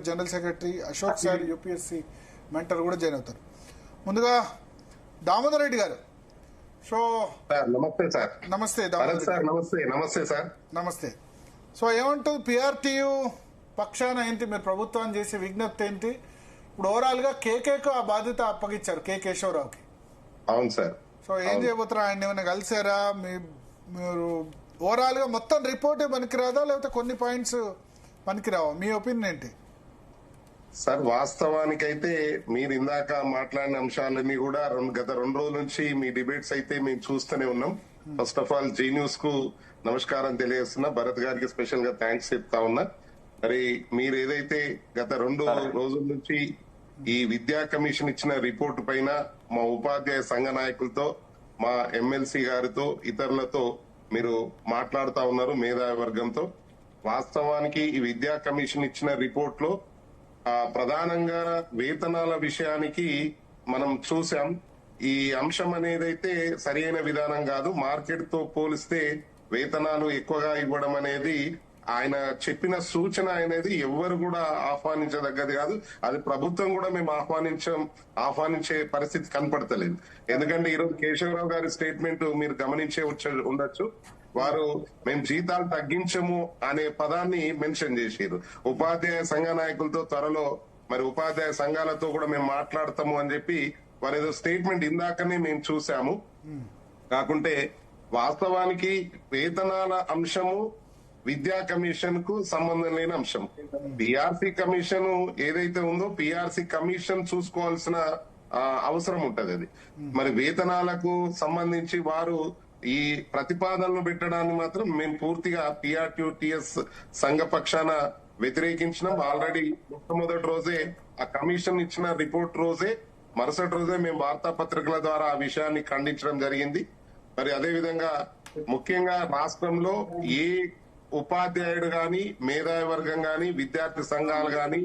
General secretary Ashok sir UPSC mentor కూడా join అవుతారు. ముందుగా దామోదర్ రెడ్డి గారు, సో నమస్తే సార్. నమస్తే సార్. నమస్తే సార్. నమస్తే. సో ఏమంటుంది పిఆర్టీయూ పక్షాన ఏంటి మీరు ప్రభుత్వాన్ని చేసే విజ్ఞప్తి ఏంటి? ఇప్పుడు ఓవరాల్ గా కేకేకు ఆ బాధ్యత అప్పగించారు, కే కేశవరావుకి. అవును సార్. సో ఏం చేయబోతున్నారు? ఆయన ఏమైనా కలిసారా? మీరు ఓవరాల్ గా మొత్తం రిపోర్టే పనికిరాదా లేకపోతే కొన్ని పాయింట్స్ పనికిరావా? మీ ఒపీనియన్ ఏంటి సార్? వాస్తవానికైతే మీరు ఇందాక మాట్లాడిన అంశాలన్నీ కూడా గత 2 రోజుల నుంచి మీ డిబేట్స్ అయితే మేము చూస్తూనే ఉన్నాం. First of all Zee News కు నమస్కారం తెలియజేస్తున్నా, భరత్ గారికి స్పెషల్ గా థ్యాంక్స్ చెప్తా ఉన్నా. మరి మీరు ఏదైతే గత 2 రోజుల నుంచి ఈ విద్యా కమిషన్ ఇచ్చిన రిపోర్ట్ పైన మా ఉపాధ్యాయ సంఘ నాయకులతో, మా ఎమ్మెల్సీ గారితో, ఇతరులతో మీరు మాట్లాడుతా ఉన్నారు, మేధావి వర్గంతో. వాస్తవానికి ఈ విద్యా కమిషన్ ఇచ్చిన రిపోర్ట్ లో ప్రధానంగా వేతనాల విషయానికి మనం చూసాం. ఈ అంశం అనేదైతే సరైన విధానం కాదు. మార్కెట్ తో పోలిస్తే వేతనాలు ఎక్కువగా ఇవ్వడం అనేది ఆయన చెప్పిన సూచన అనేది ఎవ్వరు కూడా ఆహ్వానించదగ్గది కాదు. అది ప్రభుత్వం కూడా మేము ఆహ్వానించే పరిస్థితి కనపడతలేదు. ఎందుకంటే ఈరోజు కేశవరావు గారి స్టేట్మెంట్ మీరు గమనించే ఉండొచ్చు. వారు మేము జీతాలు తగ్గించము అనే పదాన్ని మెన్షన్ చేశారు. ఉపాధ్యాయ సంఘ నాయకులతో త్వరలో మరి ఉపాధ్యాయ సంఘాలతో కూడా మేము మాట్లాడతాము అని చెప్పి వారు ఏదో స్టేట్మెంట్ ఇందాకనే మేము చూసాము. కాకుంటే వాస్తవానికి వేతనాల అంశము విద్యా కమిషన్ కు సంబంధం లేని అంశం. పిఆర్సీ కమిషన్ ఏదైతే ఉందో పిఆర్సీ కమిషన్ చూసుకోవాల్సిన అవసరం ఉంటది. అది మరి వేతనాలకు సంబంధించి వారు ఈ ప్రతిపాదనలు పెట్టడాన్ని మాత్రం మేము పూర్తిగా పిఆర్టీఎస్ సంఘ పక్షాన వ్యతిరేకించినాం. ఆల్రెడీ మొట్టమొదటి రోజే ఆ కమిషన్ ఇచ్చిన రిపోర్ట్ రోజే మరుసటి రోజే మేము వార్తాపత్రికల ద్వారా ఆ విషయాన్ని ఖండించడం జరిగింది. మరి అదే విధంగా ముఖ్యంగా రాష్ట్రంలో ఏ ఉపాధ్యాయుడు గాని, మేధావి వర్గం గాని, విద్యార్థి సంఘాలు గాని,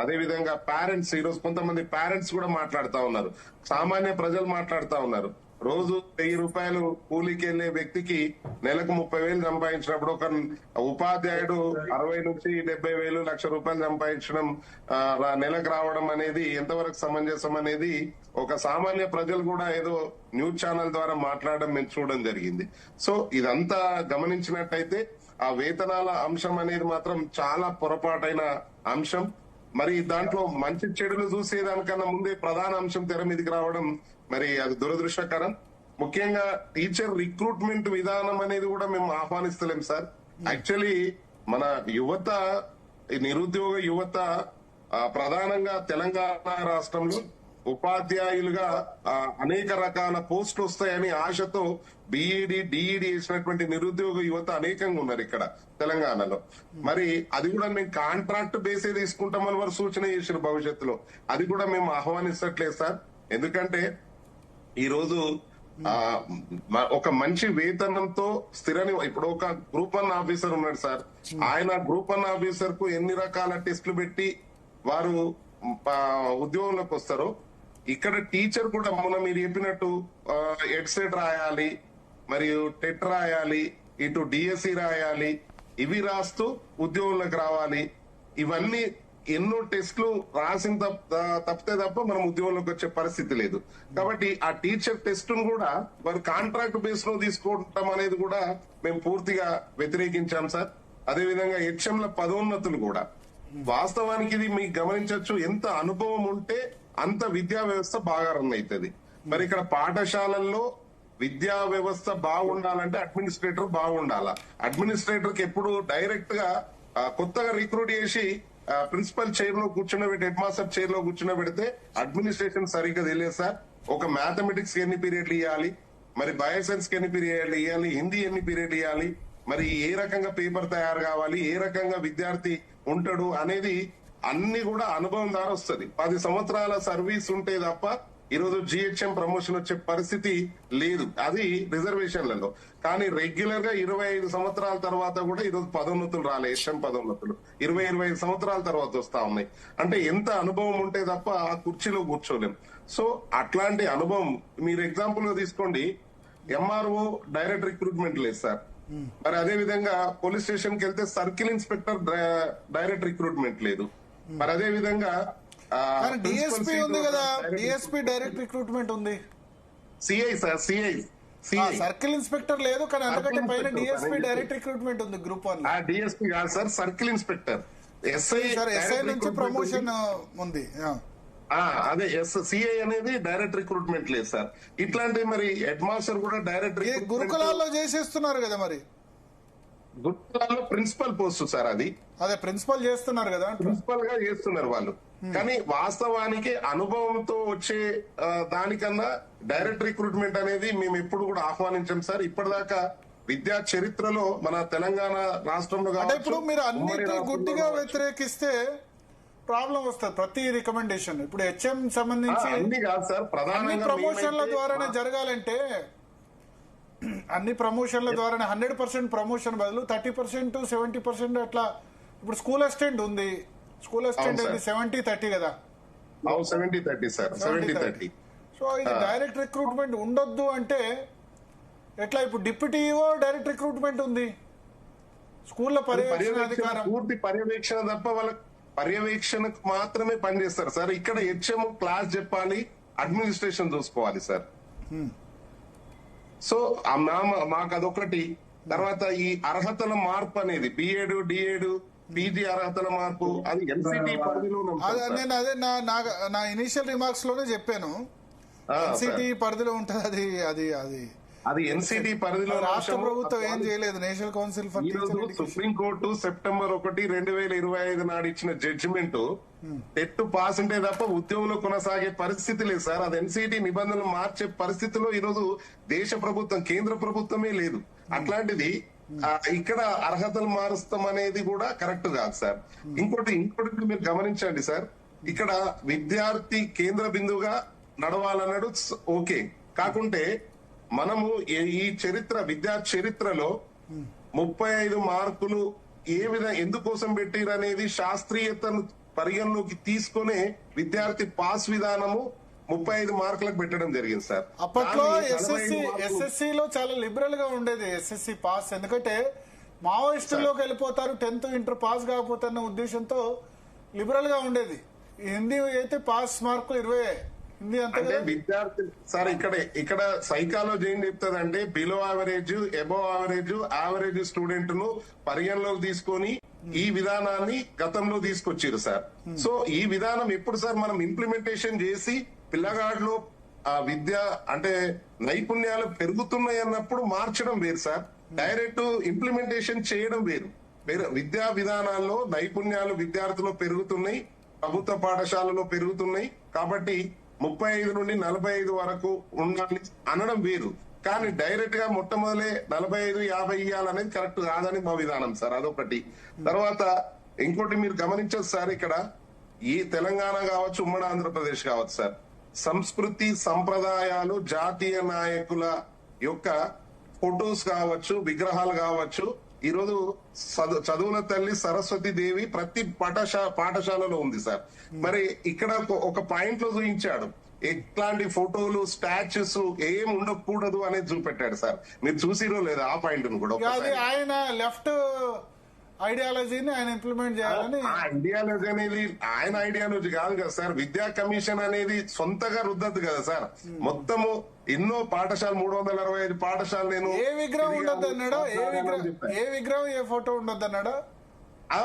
అదే విధంగా పేరెంట్స్, ఈరోజు కొంతమంది పేరెంట్స్ కూడా మాట్లాడుతా ఉన్నారు, సామాన్య ప్రజలు మాట్లాడుతా ఉన్నారు. రోజు 1000 రూపాయలు కూలీకి వెళ్లే వ్యక్తికి నెలకు 30,000 సంపాదించినప్పుడు ఒక ఉపాధ్యాయుడు 60 నుంచి 70,000, ₹1,00,000 సంపాదించడం నెలకు రావడం అనేది ఎంతవరకు సమంజసం అనేది ఒక సామాన్య ప్రజలు కూడా ఏదో న్యూస్ ఛానల్ ద్వారా మాట్లాడడం మేము చూడడం జరిగింది. సో ఇదంతా గమనించినట్టయితే ఆ వేతనాల అంశం అనేది మాత్రం చాలా పొరపాటైన అంశం. మరి దాంట్లో మంచి చెడులు చూసేదానికన్నా ముందే ప్రధాన అంశం తెర మీదకి రావడం మరి అది దురదృష్టకరం. ముఖ్యంగా టీచర్ రిక్రూట్మెంట్ విధానం అనేది కూడా మేము ఆహ్వానిస్తలేం సార్. యాక్చువల్లీ మన యువత, నిరుద్యోగ యువత ప్రధానంగా తెలంగాణ రాష్ట్రంలో ఉపాధ్యాయులుగా అనేక రకాల పోస్టులు వస్తాయని ఆశతో బిఈడి, డిఈడి చేసినటువంటి నిరుద్యోగ యువత అనేకంగా ఉన్నారు ఇక్కడ తెలంగాణలో. మరి అది కూడా మేము కాంట్రాక్ట్ బేసే తీసుకుంటామని వారు సూచన చేసిన భవిష్యత్తులో అది కూడా మేము ఆహ్వానిస్తట్లేదు సార్. ఎందుకంటే ఈ రోజు ఒక మంచి వేతనంతో ఇప్పుడు ఒక గ్రూప్ 1 ఆఫీసర్ ఉన్నాడు సార్. ఆయన గ్రూప్ 1 ఆఫీసర్ కు ఎన్ని రకాల టెస్టులు పెట్టి వారు ఉద్యోగంలోకి వస్తారో, ఇక్కడ టీచర్ కూడా మొన్న మీరు చెప్పినట్టు ఎడ్సెట్ రాయాలి, మరియు టెట్ రాయాలి, ఇటు డిఎస్సి రాయాలి, ఇవి రాస్తూ ఉద్యోగంలోకి రావాలి. ఇవన్నీ ఎన్నో టెస్టులు రాసిన తప్పితే తప్ప మనం ఉద్యోగంలోకి వచ్చే పరిస్థితి లేదు. కాబట్టి ఆ టీచర్ టెస్ట్ ను కూడా వారు కాంట్రాక్ట్ బేస్ లో తీసుకోవటం అనేది కూడా మేము పూర్తిగా వ్యతిరేకించాం సార్. అదే విధంగా హెచ్ఎంల పదోన్నతులు కూడా వాస్తవానికి ఇది మీకు గమనించవచ్చు, ఎంత అనుభవం ఉంటే అంత విద్యా వ్యవస్థ బాగా రన్ అవుతుంది. మరి ఇక్కడ పాఠశాలల్లో విద్యా వ్యవస్థ బాగుండాలంటే అడ్మినిస్ట్రేటర్ బాగుండాలా. అడ్మినిస్ట్రేటర్ కి ఎప్పుడు డైరెక్ట్ గా కొత్తగా రిక్రూట్ చేసి ప్రిన్సిపల్ చైర్ లో కూర్చున్నబెట్టి, హెడ్ మాస్టర్ చైర్ లో కూర్చున్నబెడితే అడ్మినిస్ట్రేషన్ సరిగ్గా తెలియదు సార్. ఒక మ్యాథమెటిక్స్ కి ఎన్ని పీరియడ్లు ఇవ్వాలి, మరి బయోసైన్స్ కి ఎన్ని పీరియడ్లు ఇవ్వాలి, హిందీ ఎన్ని పీరియడ్లు ఇవ్వాలి, మరి ఏ రకంగా పేపర్ తయారు కావాలి, ఏ రకంగా విద్యార్థి ఉంటాడు అనేది అన్ని కూడా అనుభవం ద్వారా వస్తుంది. 10 సంవత్సరాల సర్వీస్ ఉంటే తప్ప ఈరోజు జిహెచ్ఎం ప్రమోషన్ వచ్చే పరిస్థితి లేదు, అది రిజర్వేషన్లలో. కానీ రెగ్యులర్ గా 25 సంవత్సరాల తర్వాత కూడా ఈరోజు పదోన్నతులు రాలే. హెచ్ఎం పదోన్నతులు 20-25 సంవత్సరాల తర్వాత వస్తా ఉన్నాయి. అంటే ఎంత అనుభవం ఉంటే తప్ప ఆ కుర్చీలో కూర్చోలేం. సో అట్లాంటి అనుభవం మీరు ఎగ్జాంపుల్ గా తీసుకోండి, ఎంఆర్ఓ డైరెక్ట్ రిక్రూట్మెంట్ లేదు సార్. మరి అదే విధంగా పోలీస్ స్టేషన్ కి వెళ్తే సర్కిల్ ఇన్స్పెక్టర్ డైరెక్ట్ రిక్రూట్మెంట్ లేదు. మరి అదే విధంగా కానీ డిఎస్పీ ఉంది కదా, డిఎస్పీ డైరెక్ట్ రిక్రూట్మెంట్ ఉంది. CI sir, CI circle inspector లేదు, కానీ అంతకంటే పైన డిఎస్పీ డైరెక్ట్ రిక్రూట్మెంట్ ఉంది గ్రూప్ 1. డిఎస్పీ కాదు సార్, సర్కిల్ ఇన్స్పెక్టర్. ఎస్ఐ నుంచి ప్రమోషన్ ఉంది. అదే సిఐ అనేది డైరెక్ట్ రిక్రూట్మెంట్ లేదు సార్. ఇట్లాంటి మరి హెడ్ మాస్టర్ కూడా డైరెక్ట్ గురుకులాల్లో చేసేస్తున్నారు కదా, మరి గురుకులాల్లో ప్రిన్సిపల్ పోస్ట్ సార్. అది అదే ప్రిన్సిపల్ చేస్తున్నారు కదా, ప్రిన్సిపల్ గా చేస్తున్నారు వాళ్ళు. కానీ వాస్తవానికి అనుభవంతో వచ్చే దానికన్నా డైరెక్ట్ రిక్రూట్మెంట్ అనేది మేము ఎప్పుడు కూడా ఆహ్వానించాం సార్. ఇప్పటిదాకా విద్యా చరిత్రలో మన తెలంగాణ రాష్ట్రంలో అంటే ఇప్పుడు మీరు అన్నిటి గుడ్డిగా వ్యతిరేకిస్తే ప్రాబ్లం వస్తుంది. ప్రతి రికమెండేషన్ ఇప్పుడు హెచ్ఎం సంబంధించి అన్ని కాదు సార్, ప్రధానంగా ప్రమోషన్ల ద్వారానే జరగాలంటే అన్ని ప్రమోషన్ల ద్వారానే 100% ప్రమోషన్ బదులు 30%, 70% అట్లా. ఇప్పుడు స్కూల్ అసిస్టెంట్ ఉంది, స్కూల్ అసిస్టెంట్ 70-30 కదా. 70-30 సార్, 70-30. సో ఇది డైరెక్ట్ రిక్రూట్మెంట్ ఉండొద్దు అంటే ఎట్లా? ఇప్పుడు డిప్యూటీఓ డైరెక్ట్ రిక్రూట్మెంట్ ఉంది, స్కూల్లో పర్యవేక్షణ అధికారం, పూర్తి పర్యవేక్షణ తప్ప వాళ్ళ పర్యవేక్షణకు మాత్రమే పనిచేస్తారు సార్. ఇక్కడ హెచ్ఎం క్లాస్ చెప్పాలి, అడ్మినిస్ట్రేషన్ చూసుకోవాలి సార్. సో మాకు అదొకటి. తర్వాత ఈ అర్హతల మార్పు అనేది బిఎడ్, డిఎడ్, పీజీ అర్హతల మార్పు అది ఎన్సిటి పరిధిలో. నేను అదే నా ఇనిషియల్ రిమార్క్స్ లోనే చెప్పాను, ఎన్సిటి పరిధిలో ఉంటుంది. అది అది అది అది ఎన్సిటి పరిధిలో. రాష్ట్ర ప్రభుత్వం ఏం చేయలేదు. National council for teacher supreme court September 1, 2025 నాడు ఇచ్చిన జడ్జిమెంట్ టెట్ పాస్ ఉంటే తప్ప ఉద్యోగంలో కొనసాగే పరిస్థితి లేదు సార్. అది ఎన్సిటి నిబంధనలు మార్చే పరిస్థితిలో ఈరోజు దేశ ప్రభుత్వం, కేంద్ర ప్రభుత్వమే లేదు. అట్లాంటిది ఇక్కడ అర్హతలు మారుస్తాం అనేది కూడా కరెక్ట్ కాదు సార్. ఇంకోటి మీరు గమనించండి సార్, ఇక్కడ విద్యార్థి కేంద్ర బిందువుగా నడవాలన్నాడు, ఓకే. కాకుంటే మనము ఈ చరిత్ర, విద్యా చరిత్రలో 35 మార్కులు ఏ విధంగా ఎందుకోసం పెట్టిరు అనేది శాస్త్రీయతను పరిగణలోకి తీసుకునే విద్యార్థి పాస్ విధానము 35 మార్కులకు పెట్టడం జరిగింది సార్. అప్పట్లో ఎస్ఎస్సిలో చాలా లిబరల్ గా ఉండేది ఎస్ఎస్సి పాస్. ఎందుకంటే మావోయిస్టుల్లోకి వెళ్ళిపోతారు, 10th ఇంటర్ పాస్ కాకపోతున్న ఉద్దేశంతో లిబరల్ గా ఉండేది. హిందీ అయితే పాస్ మార్కులు 20. అంటే విద్యార్థి సార్ ఇక్కడ సైకాలజీ ఏం చెప్తుందంటే below average, above average, average student ను పరిగణలోకి తీసుకొని ఈ విధానాన్ని గతంలో తీసుకొచ్చారు సార్. సో ఈ విధానం ఎప్పుడు సార్ మనం ఇంప్లిమెంటేషన్ చేసి పిల్లగాడిలో విద్య అంటే నైపుణ్యాలు పెరుగుతున్నాయి అన్నప్పుడు మార్చడం వేరు సార్, డైరెక్ట్ ఇంప్లిమెంటేషన్ చేయడం వేరు. విద్యా విధానాల్లో నైపుణ్యాలు విద్యార్థులు పెరుగుతున్నాయి, ప్రభుత్వ పాఠశాలలో పెరుగుతున్నాయి కాబట్టి 35 నుండి 45 వరకు ఉండాలి అనడం వేరు. కానీ డైరెక్ట్ గా మొట్టమొదలే 45, 50 ఇవ్వాలనేది కరెక్ట్ కాదని మా విధానం సార్. అదొకటి. తర్వాత ఇంకోటి మీరు గమనించదు సార్, ఇక్కడ ఈ తెలంగాణ కావచ్చు, ఉమ్మడి ఆంధ్రప్రదేశ్ కావచ్చు సార్, సంస్కృతి సంప్రదాయాలు, జాతీయ నాయకుల యొక్క ఫొటోస్ కావచ్చు, విగ్రహాలు కావచ్చు, ఈరోజు చదువుల తల్లి సరస్వతి దేవి ప్రతి పాఠశాలలో ఉంది సార్. మరి ఇక్కడ ఒక పాయింట్ లో చూపించాడు, ఎట్లాంటి ఫోటోలు, స్టాచ్యూస్ ఏం ఉండకూడదు అనేది చూపెట్టాడు సార్. మీరు చూసిరో లేదా ఆ పాయింట్ కూడా? ఆయన లెఫ్ట్ ఐడియాలజీని ఆయన ఇంప్లిమెంట్ చేయాలని. ఐడియాలజీ అనేది ఆయన ఐడియాలజీ కాదు కదా సార్. విద్యా కమిషన్ అనేది సొంతగా రుద్దదు కదా సార్. మొత్తము ఎన్నో పాఠశాల, 365 పాఠశాల. నేను ఏ విగ్రహం ఉండద్దు అన్నాడా? ఏ విగ్రహం, ఏ ఫోటో ఉండద్దు అన్నాడా?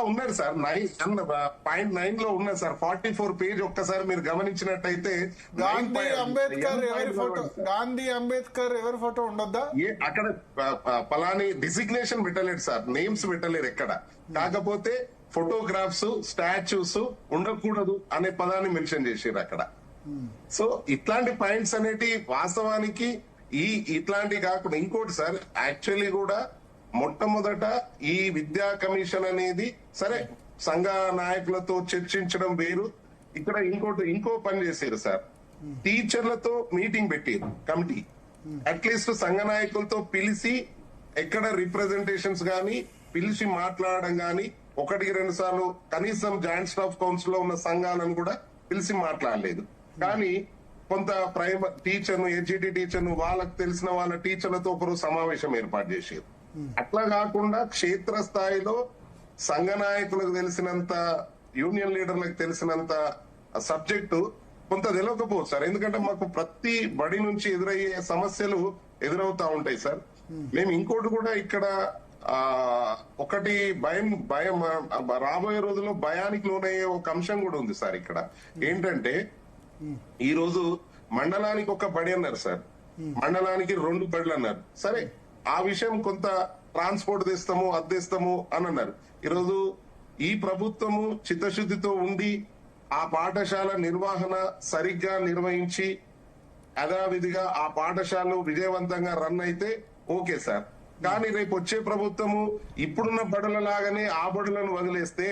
ఉన్నాడు సార్. 9.9 లో ఉన్నది సార్. 44 పేజ్ ఒక్కసారి మీరు గమనించినట్టయితే గాంధీ అంబేద్కర్ ఎవరి ఫోటో ఉండొద్దా? అక్కడ పలాని డిసిగ్నేషన్ పెట్టలేడు సార్, నేమ్స్ పెట్టలేరు ఎక్కడ. కాకపోతే ఫోటోగ్రాఫ్స్, స్టాచ్యూస్ ఉండకూడదు అనే పదాన్ని మెన్షన్ చేసారు అక్కడ. సో ఇట్లాంటి పాయింట్స్ అనేటి వాస్తవానికి ఇట్లాంటి కాకుండా ఇంకోటి సార్, యాక్చువల్లీ కూడా మొట్టమొదట ఈ విద్యా కమిషన్ అనేది సరే సంఘ నాయకులతో చర్చించడం వేరు. ఇక్కడ ఇంకో పని చేశారు సార్, టీచర్లతో మీటింగ్ పెట్టారు కమిటీ. అట్లీస్ట్ సంఘ నాయకులతో పిలిచి ఎక్కడ రిప్రజెంటేషన్స్ గాని పిలిచి మాట్లాడడం గాని 1-2 సార్లు కనీసం జాయింట్ స్టాఫ్ కౌన్సిల్ లో ఉన్న సంఘాలను కూడా పిలిచి మాట్లాడలేదు. కానీ కొంత ప్రైమరీ టీచర్ను, ఎడ్జిటి టీచర్ను, వాళ్ళకు తెలిసిన వాళ్ళ టీచర్లతో ఒకరోజు సమావేశం ఏర్పాటు చేశారు. అట్లా కాకుండా క్షేత్రస్థాయిలో సంఘ నాయకులకు తెలిసినంత యూనియన్ లీడర్లకు తెలిసినంత సబ్జెక్టు కొంత తెలియకపోవచ్చు సార్. ఎందుకంటే మాకు ప్రతి బడి నుంచి ఎదురయ్యే సమస్యలు ఎదురవుతా ఉంటాయి సార్. మేము ఇంకోటి కూడా ఇక్కడ ఒకటి భయం రాబోయే రోజుల్లో భయానికి లోనయ్యే ఒక అంశం కూడా ఉంది సార్. ఇక్కడ ఏంటంటే ఈ రోజు మండలానికి ఒక బడి అన్నారు సార్, మండలానికి 2 బడులు అన్నారు. సరే, ఆ విషయం కొంత ట్రాన్స్పోర్ట్ తెస్తాము అద్దెస్తాము అని అన్నారు. ఈరోజు ఈ ప్రభుత్వము చిత్తశుద్ధితో ఉండి ఆ పాఠశాల నిర్వహణ సరిగ్గా నిర్వహించి యథావిధిగా ఆ పాఠశాలలు విజయవంతంగా రన్ అయితే ఓకే సార్. కానీ రేపు వచ్చే ప్రభుత్వము ఇప్పుడున్న బడుల లాగానే ఆ బడులను వదిలేస్తే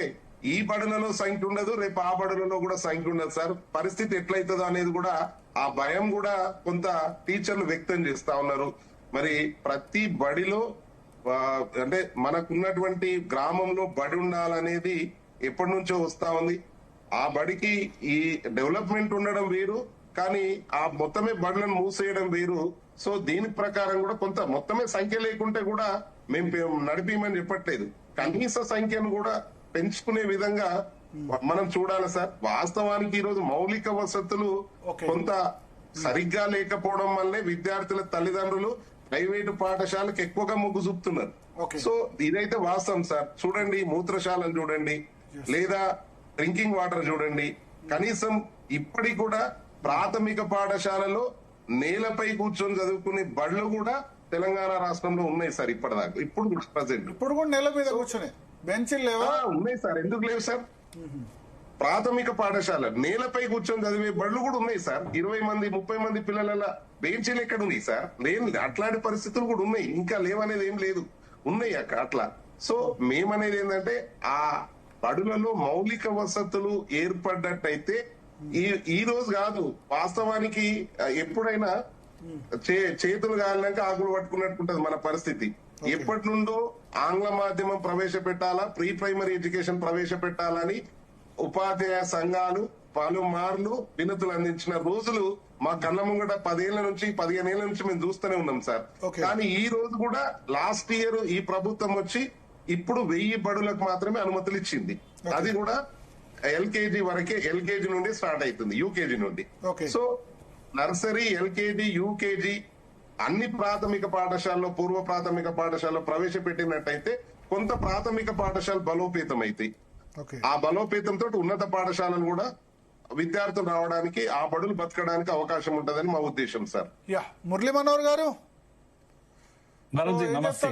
ఈ బడులలో సంఖ్య ఉండదు, రేపు ఆ బడులలో కూడా సంఖ్య ఉండదు సార్. పరిస్థితి ఎట్లయితుందో అనేది కూడా ఆ భయం కూడా కొంత టీచర్లు వ్యక్తం చేస్తా ఉన్నారు. మరి ప్రతి బడిలో అంటే మనకున్నటువంటి గ్రామంలో బడి ఉండాలనేది ఎప్పటి నుంచో వస్తా ఉంది. ఆ బడికి ఈ డెవలప్మెంట్ ఉండడం వేరు, కానీ ఆ మొత్తమే బడులను మూసేయడం వేరు. సో దీని ప్రకారం కూడా కొంత మొత్తమే సంఖ్య లేకుంటే కూడా మేము నడిపిమని చెప్పట్లేదు, కనీస సంఖ్యను కూడా పెంచుకునే విధంగా మనం చూడాలి సార్. వాస్తవానికి ఈ రోజు మౌలిక వసతులు కొంత సరిగ్గా లేకపోవడం వల్లే విద్యార్థుల తల్లిదండ్రులు ప్రైవేటు పాఠశాలకు ఎక్కువగా మొగ్గు చూపుతున్నారు. సో ఇదైతే వాస్తవం సార్. చూడండి, మూత్రశాలను చూడండి, లేదా డ్రింకింగ్ వాటర్ చూడండి. కనీసం ఇప్పటికి కూడా ప్రాథమిక పాఠశాలలో నేలపై కూర్చొని చదువుకునే బడులు కూడా తెలంగాణ రాష్ట్రంలో ఉన్నాయి సార్. ఇప్పటిదాకా ఇప్పుడు కూడా ప్రజెంట్ ఇప్పుడు కూడా నేల మీద కూర్చొని బెంచీలు లేవా? ఉన్నాయి సార్. ఎందుకు లేవు సార్? ప్రాథమిక పాఠశాల నేలపై కూర్చొని చదివే బడులు కూడా ఉన్నాయి సార్. 20 మంది 30 మంది పిల్లల బెంచీలు ఎక్కడ ఉన్నాయి సార్? లేదు, అట్లాంటి పరిస్థితులు కూడా ఉన్నాయి. ఇంకా లేవనేది ఏం లేదు, ఉన్నాయి అట్లా. సో మేమనేది ఏంటంటే ఆ బడులలో మౌలిక వసతులు ఏర్పడ్డట్టయితే ఈ రోజు కాదు, వాస్తవానికి ఎప్పుడైనా చేతులు కాలినాక ఆకులు పట్టుకున్నట్టుంటది మన పరిస్థితి. ఎప్పటి నుండో ఆంగ్ల మాధ్యమం ప్రవేశపెట్టాలా, ప్రీ ప్రైమరీ ఎడ్యుకేషన్ ప్రవేశపెట్టాలని ఉపాధ్యాయ సంఘాలు పలుమార్లు వినతులు అందించిన రోజులు మా కళ్ళ ముంగట 10 ఏళ్ల నుంచి 15 ఏళ్ల నుంచి మేము చూస్తూనే ఉన్నాం సార్. కానీ ఈ రోజు కూడా లాస్ట్ ఇయర్ ఈ ప్రభుత్వం వచ్చి ఇప్పుడు 1000 బడులకు మాత్రమే అనుమతులు ఇచ్చింది. అది కూడా ఎల్కేజీ వరకే, ఎల్కేజీ నుండి స్టార్ట్ అవుతుంది, యూకేజీ నుండి. సో నర్సరీ, ఎల్కేజీ, యూకేజీ అన్ని ప్రాథమిక పాఠశాలలో, పూర్వ ప్రాథమిక పాఠశాలలో ప్రవేశపెట్టినట్టయితే కొంత ప్రాథమిక పాఠశాల బలోపేతం అవుతాయి. ఆ బలోపేతంతో ఉన్నత పాఠశాలలు కూడా విద్యార్థులు రావడానికి, ఆ బడులు బతకడానికి అవకాశం ఉంటుందని మా ఉద్దేశం సార్. మురళీ మనోహర్ గారు, నమస్తే.